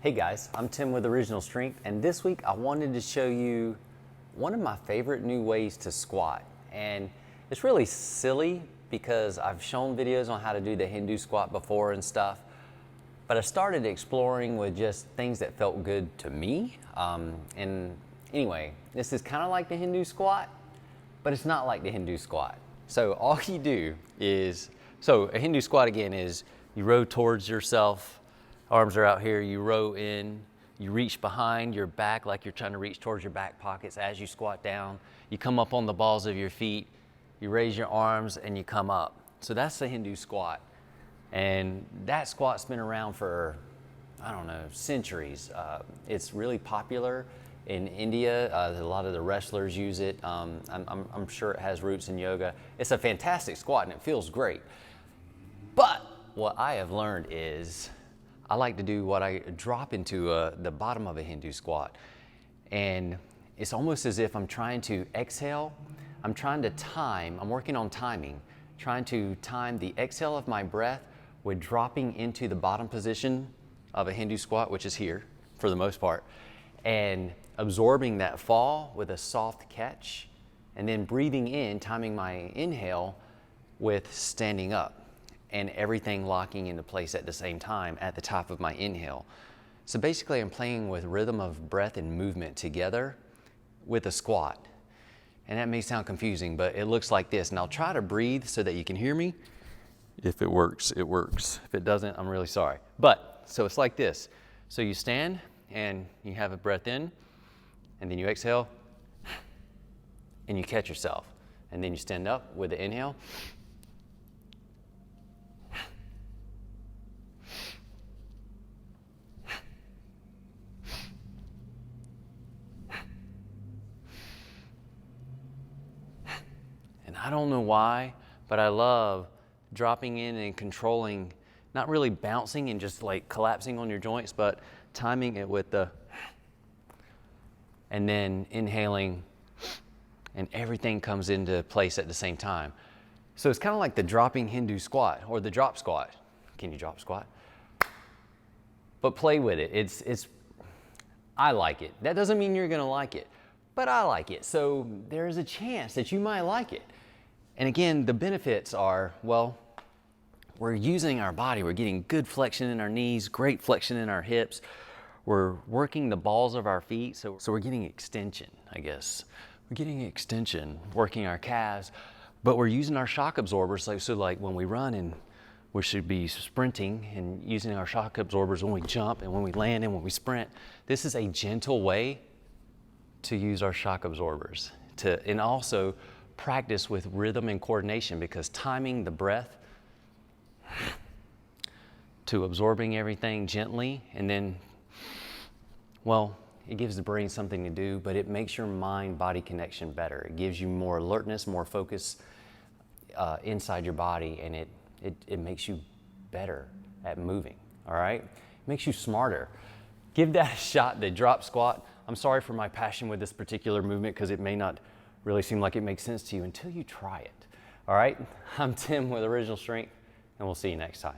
Hey guys, I'm Tim with Original Strength, and this week I wanted to show you one of my favorite new ways to squat. And it's really silly because I've shown videos on how to do the Hindu squat before and stuff, but I started exploring with just things that felt good to me. And anyway, this is kind of like the Hindu squat, but it's not like the Hindu squat. So all you do is, a Hindu squat again is you row towards yourself, arms are out here, you row in, you reach behind your back like you're trying to reach towards your back pockets as you squat down. You come up on the balls of your feet, you raise your arms and you come up. So that's the Hindu squat. And that squat's been around for, I don't know, centuries. It's really popular in India. A lot of the wrestlers use it. I'm sure it has roots in yoga. It's a fantastic squat and it feels great. But what I have learned is I like to do what I drop into the bottom of a Hindu squat. And it's almost as if I'm trying to exhale. I'm working on timing, trying to time the exhale of my breath with dropping into the bottom position of a Hindu squat, which is here for the most part, and absorbing that fall with a soft catch, and then breathing in, timing my inhale with standing up, and everything locking into place at the same time at the top of my inhale. So basically I'm playing with rhythm of breath and movement together with a squat. And that may sound confusing, but it looks like this. And I'll try to breathe so that you can hear me. If it works, it works. If it doesn't, I'm really sorry. So it's like this. So you stand and you have a breath in, and then you exhale and you catch yourself. And then you stand up with the inhale. I don't know why, but I love dropping in and controlling, not really bouncing and just like collapsing on your joints, but timing it with and then inhaling, and everything comes into place at the same time. So it's kind of like the dropping Hindu squat or the drop squat. Can you drop squat? But play with it. I like it. That doesn't mean you're gonna like it, but I like it. So there's a chance that you might like it. And again, the benefits are, well, we're using our body. We're getting good flexion in our knees, great flexion in our hips. We're working the balls of our feet. So we're getting extension, I guess. We're getting extension, working our calves, but we're using our shock absorbers. So like when we run, and we should be sprinting and using our shock absorbers when we jump and when we land and when we sprint. This is a gentle way to use our shock absorbers and also practice with rhythm and coordination, because timing the breath to absorbing everything gently, and then, well, it gives the brain something to do, but it makes your mind-body connection better. It gives you more alertness, more focus inside your body, and it makes you better at moving, all right? It makes you smarter. Give that a shot, the drop squat. I'm sorry for my passion with this particular movement, because it may not really seem like it makes sense to you until you try it. All right, I'm Tim with Original Strength, and we'll see you next time.